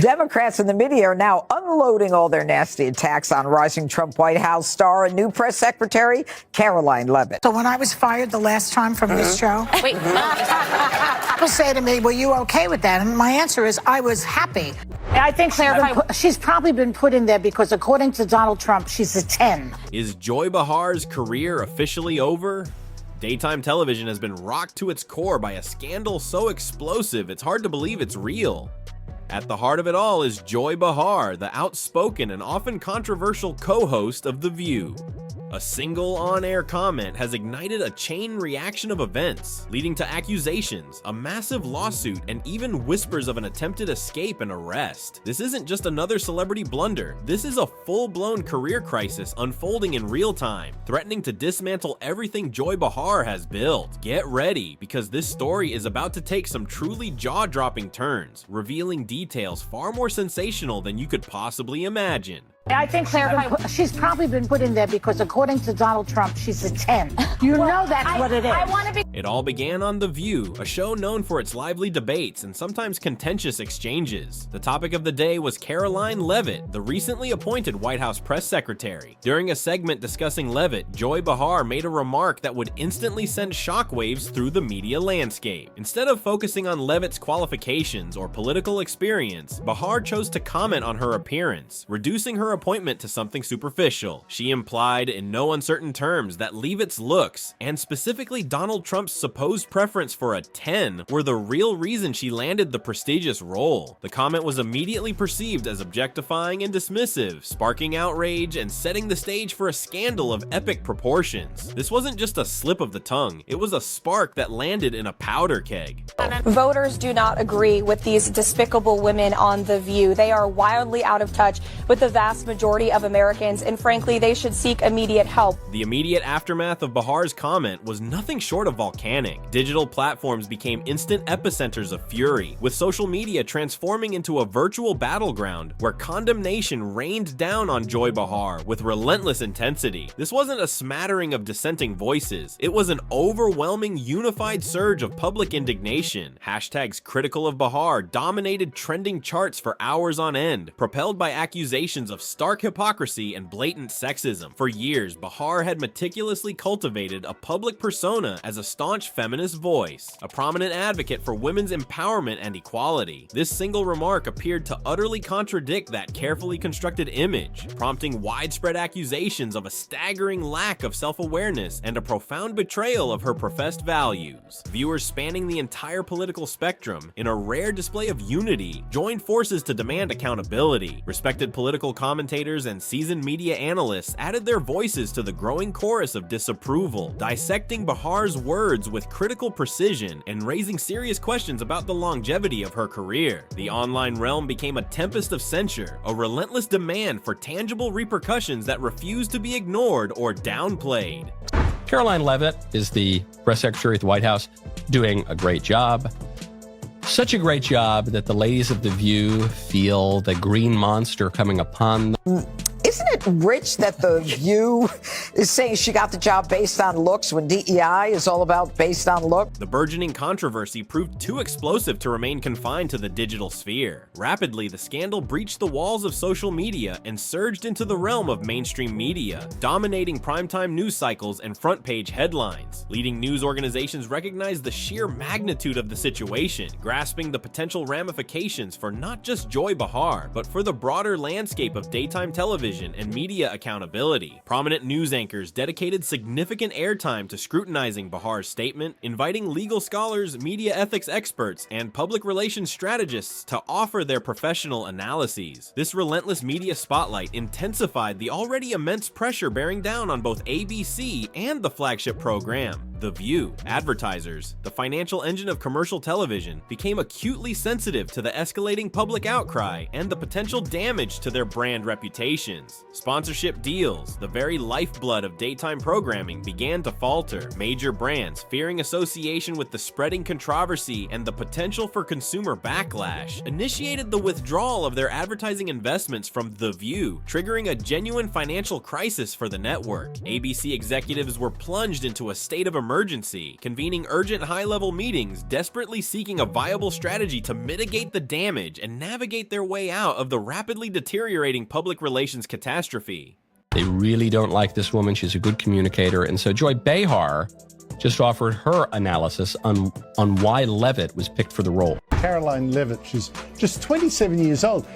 Democrats and the media are now unloading all their nasty attacks on rising Trump White House star and new press secretary, Caroline Leavitt. So when I was fired the last time from this show, people say to me, were you okay with that? And my answer is, I was happy. I think she's probably been put in there because, according to Donald Trump, she's a 10. Is Joy Behar's career officially over? Daytime television has been rocked to its core by a scandal so explosive it's hard to believe it's real. At the heart of it all is Joy Behar, the outspoken and often controversial co-host of The View. A single on-air comment has ignited a chain reaction of events, leading to accusations, a massive lawsuit, and even whispers of an attempted escape and arrest. This isn't just another celebrity blunder. This is a full-blown career crisis unfolding in real time, threatening to dismantle everything Joy Behar has built. Get ready, because this story is about to take some truly jaw-dropping turns, revealing details far more sensational than you could possibly imagine. I think she's probably been put in there because, according to Donald Trump, she's a 10. You know that's what it is. It all began on The View, a show known for its lively debates and sometimes contentious exchanges. The topic of the day was Caroline Leavitt, the recently appointed White House press secretary. During a segment discussing Leavitt, Joy Behar made a remark that would instantly send shockwaves through the media landscape. Instead of focusing on Leavitt's qualifications or political experience, Behar chose to comment on her appearance, reducing her appointment to something superficial. She implied in no uncertain terms that Leavitt's looks, and specifically Donald Trump's supposed preference for a 10, were the real reason she landed the prestigious role. The comment was immediately perceived as objectifying and dismissive, sparking outrage and setting the stage for a scandal of epic proportions. This wasn't just a slip of the tongue, it was a spark that landed in a powder keg. Voters do not agree with these despicable women on The View. They are wildly out of touch with the vast majority of Americans, and frankly, they should seek immediate help. The immediate aftermath of Behar's comment was nothing short of volcanic. Digital platforms became instant epicenters of fury, with social media transforming into a virtual battleground where condemnation rained down on Joy Behar with relentless intensity. This wasn't a smattering of dissenting voices, it was an overwhelming unified surge of public indignation. Hashtags critical of Behar dominated trending charts for hours on end, propelled by accusations of stark hypocrisy and blatant sexism. For years, Behar had meticulously cultivated a public persona as a staunch feminist voice, a prominent advocate for women's empowerment and equality. This single remark appeared to utterly contradict that carefully constructed image, prompting widespread accusations of a staggering lack of self-awareness and a profound betrayal of her professed values. Viewers spanning the entire political spectrum, in a rare display of unity, joined forces to demand accountability. Respected political commentators and seasoned media analysts added their voices to the growing chorus of disapproval, dissecting Behar's words with critical precision and raising serious questions about the longevity of her career. The online realm became a tempest of censure, a relentless demand for tangible repercussions that refused to be ignored or downplayed. Caroline Leavitt is the press secretary at the White House, doing a great job. Such a great job that the ladies of The View feel the green monster coming upon them. Isn't it rich that The View is saying she got the job based on looks when DEI is all about based on look? The burgeoning controversy proved too explosive to remain confined to the digital sphere. Rapidly, the scandal breached the walls of social media and surged into the realm of mainstream media, dominating primetime news cycles and front-page headlines. Leading news organizations recognized the sheer magnitude of the situation, grasping the potential ramifications for not just Joy Behar, but for the broader landscape of daytime television and media accountability. Prominent news anchors dedicated significant airtime to scrutinizing Behar's statement, inviting legal scholars, media ethics experts, and public relations strategists to offer their professional analyses. This relentless media spotlight intensified the already immense pressure bearing down on both ABC and the flagship program, The View. Advertisers, the financial engine of commercial television, became acutely sensitive to the escalating public outcry and the potential damage to their brand reputations. Sponsorship deals, the very lifeblood of daytime programming, began to falter. Major brands, fearing association with the spreading controversy and the potential for consumer backlash, initiated the withdrawal of their advertising investments from The View, triggering a genuine financial crisis for the network. ABC executives were plunged into a state of emergency emergency, convening urgent high-level meetings, desperately seeking a viable strategy to mitigate the damage and navigate their way out of the rapidly deteriorating public relations catastrophe. They really don't like this woman. She's a good communicator. And so Joy Behar just offered her analysis on why Leavitt was picked for the role. Caroline Leavitt, she's just 27 years old.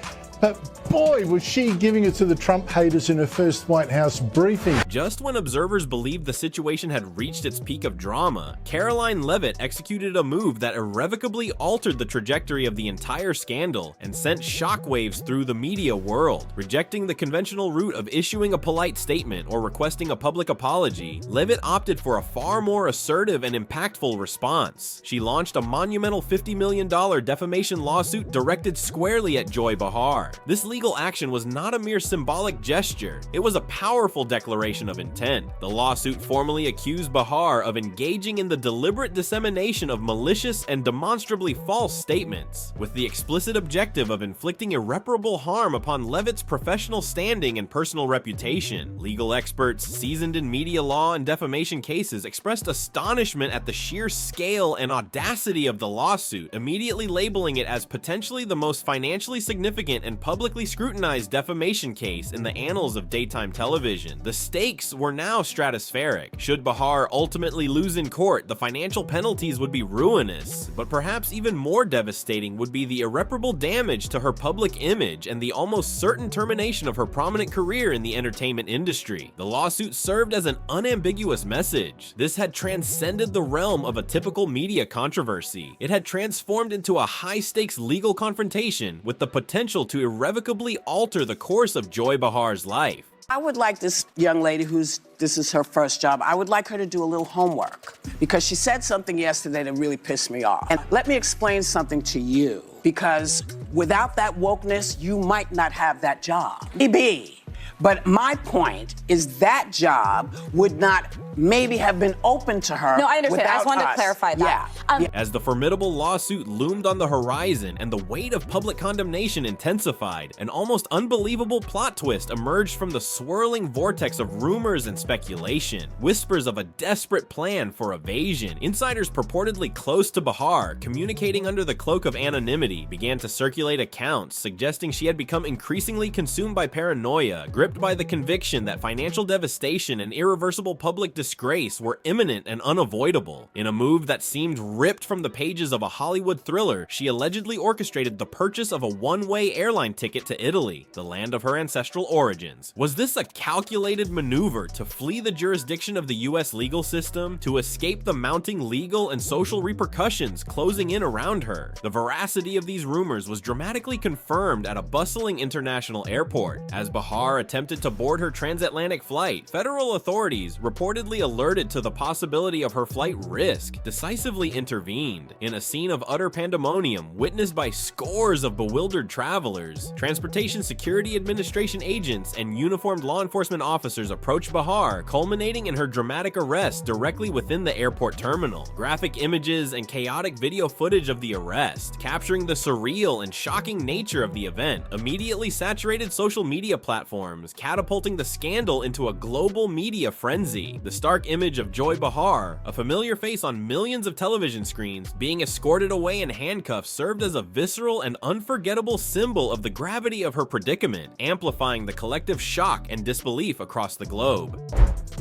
But boy, was she giving it to the Trump haters in her first White House briefing. Just when observers believed the situation had reached its peak of drama, Caroline Leavitt executed a move that irrevocably altered the trajectory of the entire scandal and sent shockwaves through the media world. Rejecting the conventional route of issuing a polite statement or requesting a public apology, Leavitt opted for a far more assertive and impactful response. She launched a monumental $50 million defamation lawsuit directed squarely at Joy Behar. This legal action was not a mere symbolic gesture, it was a powerful declaration of intent. The lawsuit formally accused Behar of engaging in the deliberate dissemination of malicious and demonstrably false statements, with the explicit objective of inflicting irreparable harm upon Leavitt's professional standing and personal reputation. Legal experts seasoned in media law and defamation cases expressed astonishment at the sheer scale and audacity of the lawsuit, immediately labeling it as potentially the most financially significant and publicly scrutinized defamation case in the annals of daytime television. The stakes were now stratospheric. Should Behar ultimately lose in court, the financial penalties would be ruinous, but perhaps even more devastating would be the irreparable damage to her public image and the almost certain termination of her prominent career in the entertainment industry. The lawsuit served as an unambiguous message. This had transcended the realm of a typical media controversy. It had transformed into a high-stakes legal confrontation with the potential to irrevocably alter the course of Joy Behar's life. I would like this young lady this is her first job, I would like her to do a little homework because she said something yesterday that really pissed me off. And let me explain something to you, because without that wokeness, you might not have that job. Maybe. But my point is that job would not maybe have been open to her. No, I understand. I just wanted us. to clarify that. Yeah. As the formidable lawsuit loomed on the horizon and the weight of public condemnation intensified, an almost unbelievable plot twist emerged from the swirling vortex of rumors and speculation. Whispers of a desperate plan for evasion. Insiders purportedly close to Behar, communicating under the cloak of anonymity, began to circulate accounts suggesting she had become increasingly consumed by paranoia, gripped by the conviction that financial devastation and irreversible public disgrace were imminent and unavoidable. In a move that seemed ripped from the pages of a Hollywood thriller, she allegedly orchestrated the purchase of a one-way airline ticket to Italy, the land of her ancestral origins. Was this a calculated maneuver to flee the jurisdiction of the US legal system, to escape the mounting legal and social repercussions closing in around her? The veracity of these rumors was dramatically confirmed at a bustling international airport. As Behar attempted to board her transatlantic flight, federal authorities, reportedly alerted to the possibility of her flight risk, decisively intervened. In a scene of utter pandemonium witnessed by scores of bewildered travelers, Transportation Security Administration agents and uniformed law enforcement officers approached Behar, culminating in her dramatic arrest directly within the airport terminal. Graphic images and chaotic video footage of the arrest, capturing the surreal and shocking nature of the event, immediately saturated social media platforms, catapulting the scandal into a global media frenzy. The stark image of Joy Behar, a familiar face on millions of television screens, being escorted away in handcuffs served as a visceral and unforgettable symbol of the gravity of her predicament, amplifying the collective shock and disbelief across the globe.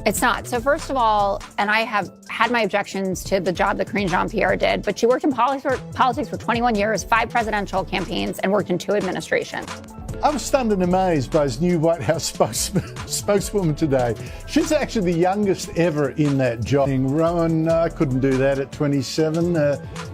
It's not. So first of all, and I have had my objections to the job that Karine Jean-Pierre did, but she worked in politics for 21 years, 5 presidential campaigns, and worked in 2 administrations. I was stunned and amazed by his new White House spokeswoman today. She's actually the youngest ever in that job. Rowan, I couldn't do that at 27.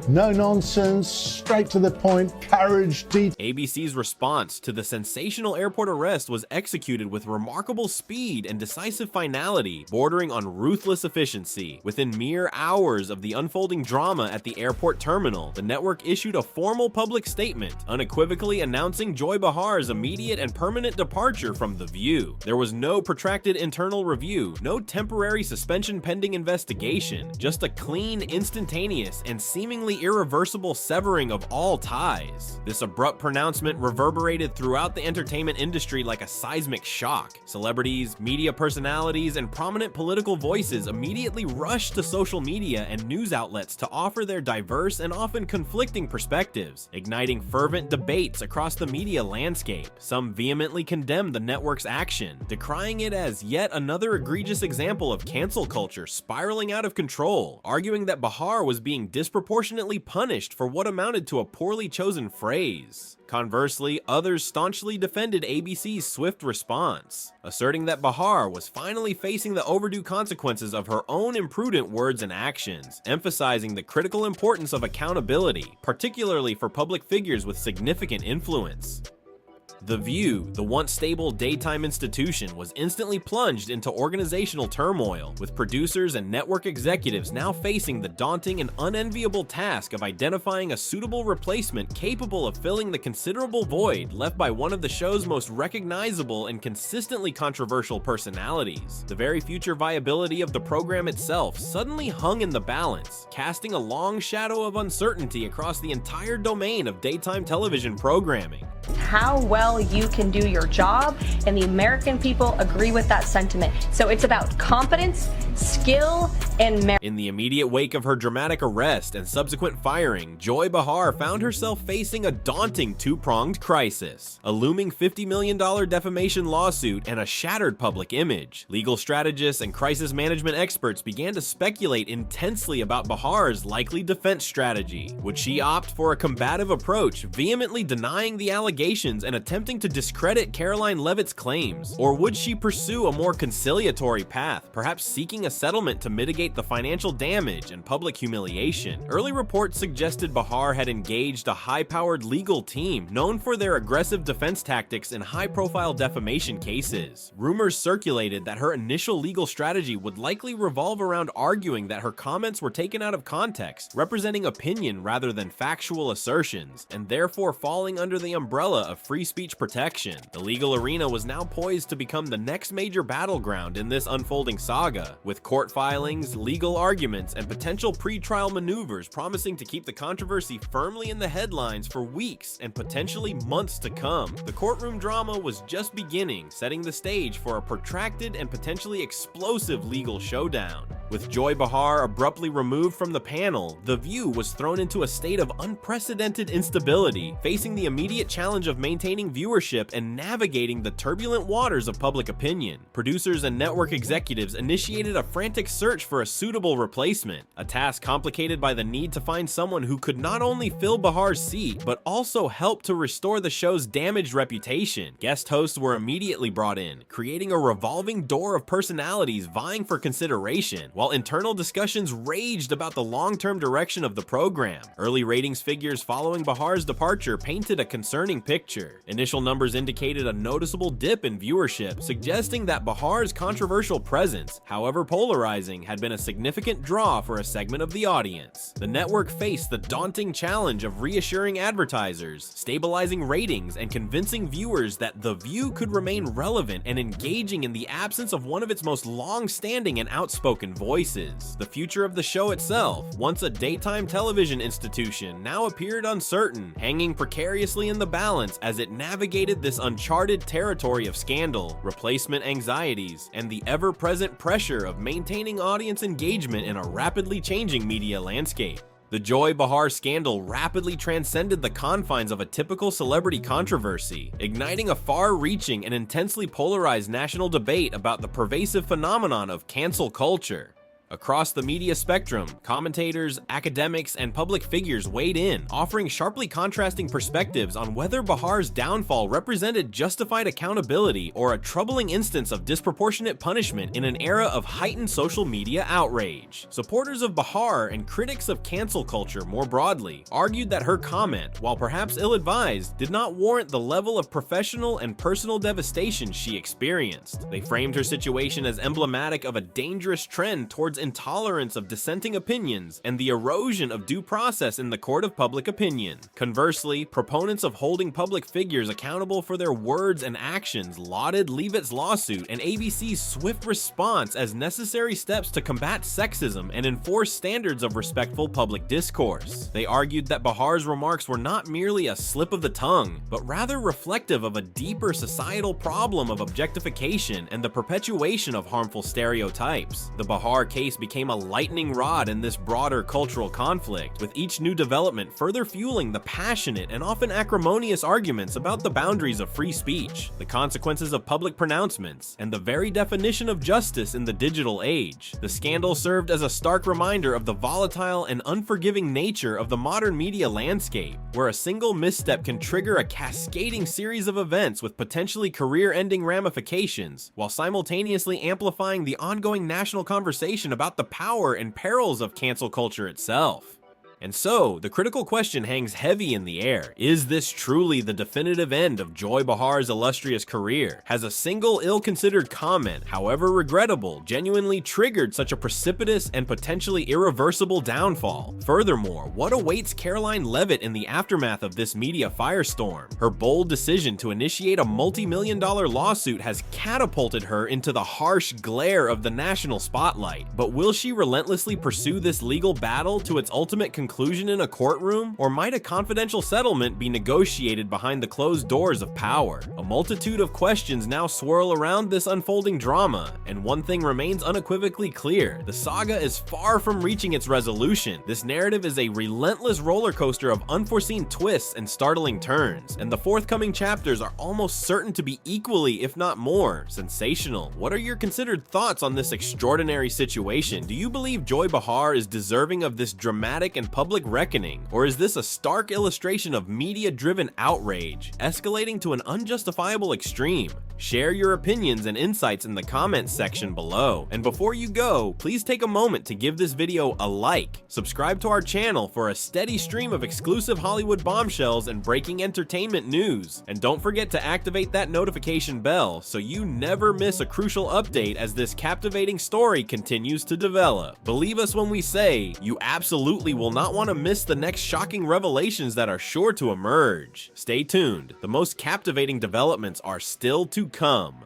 No nonsense, straight to the point, courage, deep. ABC's response to the sensational airport arrest was executed with remarkable speed and decisive finality, bordering on ruthless efficiency. Within mere hours of the unfolding drama at the airport terminal, the network issued a formal public statement, unequivocally announcing Joy Behar's immediate and permanent departure from The View. There was no protracted internal review, no temporary suspension pending investigation, just a clean, instantaneous, and seemingly irreversible severing of all ties. This abrupt pronouncement reverberated throughout the entertainment industry like a seismic shock. Celebrities, media personalities, and prominent political voices immediately rushed to social media and news outlets to offer their diverse and often conflicting perspectives, igniting fervent debates across the media landscape. Some vehemently condemned the network's action, decrying it as yet another egregious example of cancel culture spiraling out of control, arguing that Behar was being disproportionately punished for what amounted to a poorly chosen phrase. Conversely, others staunchly defended ABC's swift response, asserting that Behar was finally facing the overdue consequences of her own imprudent words and actions, emphasizing the critical importance of accountability, particularly for public figures with significant influence. The View, the once stable daytime institution, was instantly plunged into organizational turmoil, with producers and network executives now facing the daunting and unenviable task of identifying a suitable replacement capable of filling the considerable void left by one of the show's most recognizable and consistently controversial personalities. The very future viability of the program itself suddenly hung in the balance, casting a long shadow of uncertainty across the entire domain of daytime television programming. How well you can do your job, and the American people agree with that sentiment. So it's about competence, skill, and merit. In the immediate wake of her dramatic arrest and subsequent firing, Joy Behar found herself facing a daunting two-pronged crisis: a looming $50 million defamation lawsuit and a shattered public image. Legal strategists and crisis management experts began to speculate intensely about Behar's likely defense strategy. Would she opt for a combative approach, vehemently denying the allegations and attempting to discredit Karoline Leavitt's claims? Or would she pursue a more conciliatory path, perhaps seeking a settlement to mitigate the financial damage and public humiliation? Early reports suggested Behar had engaged a high-powered legal team known for their aggressive defense tactics in high-profile defamation cases. Rumors circulated that her initial legal strategy would likely revolve around arguing that her comments were taken out of context, representing opinion rather than factual assertions, and therefore falling under the umbrella of free speech protection. The legal arena was now poised to become the next major battleground in this unfolding saga, with court filings, legal arguments, and potential pre-trial maneuvers promising to keep the controversy firmly in the headlines for weeks and potentially months to come. The courtroom drama was just beginning, setting the stage for a protracted and potentially explosive legal showdown. With Joy Behar abruptly removed from the panel, The View was thrown into a state of unprecedented instability, facing the immediate challenge of maintaining viewership and navigating the turbulent waters of public opinion. Producers and network executives initiated a frantic search for a suitable replacement, a task complicated by the need to find someone who could not only fill Behar's seat, but also help to restore the show's damaged reputation. Guest hosts were immediately brought in, creating a revolving door of personalities vying for consideration, while internal discussions raged about the long-term direction of the program. Early ratings figures following Behar's departure painted a concerning picture. Initial numbers indicated a noticeable dip in viewership, suggesting that Behar's controversial presence, however polarizing, had been a significant draw for a segment of the audience. The network faced the daunting challenge of reassuring advertisers, stabilizing ratings, and convincing viewers that The View could remain relevant and engaging in the absence of one of its most long-standing and outspoken voices. The future of the show itself, once a daytime television institution, now appeared uncertain, hanging precariously in the balance as it navigated this uncharted territory of scandal, replacement anxieties, and the ever-present pressure of maintaining audience engagement in a rapidly changing media landscape. The Joy Behar scandal rapidly transcended the confines of a typical celebrity controversy, igniting a far-reaching and intensely polarized national debate about the pervasive phenomenon of cancel culture. Across the media spectrum, commentators, academics, and public figures weighed in, offering sharply contrasting perspectives on whether Behar's downfall represented justified accountability or a troubling instance of disproportionate punishment in an era of heightened social media outrage. Supporters of Behar and critics of cancel culture more broadly argued that her comment, while perhaps ill-advised, did not warrant the level of professional and personal devastation she experienced. They framed her situation as emblematic of a dangerous trend towards intolerance of dissenting opinions and the erosion of due process in the court of public opinion. Conversely, proponents of holding public figures accountable for their words and actions lauded Leavitt's lawsuit and ABC's swift response as necessary steps to combat sexism and enforce standards of respectful public discourse. They argued that Behar's remarks were not merely a slip of the tongue, but rather reflective of a deeper societal problem of objectification and the perpetuation of harmful stereotypes. The Behar case became a lightning rod in this broader cultural conflict, with each new development further fueling the passionate and often acrimonious arguments about the boundaries of free speech, the consequences of public pronouncements, and the very definition of justice in the digital age. The scandal served as a stark reminder of the volatile and unforgiving nature of the modern media landscape, where a single misstep can trigger a cascading series of events with potentially career-ending ramifications, while simultaneously amplifying the ongoing national conversation about the power and perils of cancel culture itself. And so, the critical question hangs heavy in the air. Is this truly the definitive end of Joy Behar's illustrious career? Has a single ill-considered comment, however regrettable, genuinely triggered such a precipitous and potentially irreversible downfall? Furthermore, what awaits Karoline Leavitt in the aftermath of this media firestorm? Her bold decision to initiate a multi-million-dollar lawsuit has catapulted her into the harsh glare of the national spotlight. But will she relentlessly pursue this legal battle to its ultimate conclusion in a courtroom, or might a confidential settlement be negotiated behind the closed doors of power? A multitude of questions now swirl around this unfolding drama, and one thing remains unequivocally clear: the saga is far from reaching its resolution. This narrative is a relentless roller coaster of unforeseen twists and startling turns, and the forthcoming chapters are almost certain to be equally, if not more, sensational. What are your considered thoughts on this extraordinary situation? Do you believe Joy Behar is deserving of this dramatic and public reckoning, or is this a stark illustration of media-driven outrage, escalating to an unjustifiable extreme? Share your opinions and insights in the comments section below. And before you go, please take a moment to give this video a like, subscribe to our channel for a steady stream of exclusive Hollywood bombshells and breaking entertainment news, and don't forget to activate that notification bell so you never miss a crucial update as this captivating story continues to develop. Believe us when we say, you absolutely will not want to miss the next shocking revelations that are sure to emerge. Stay tuned, the most captivating developments are still to come.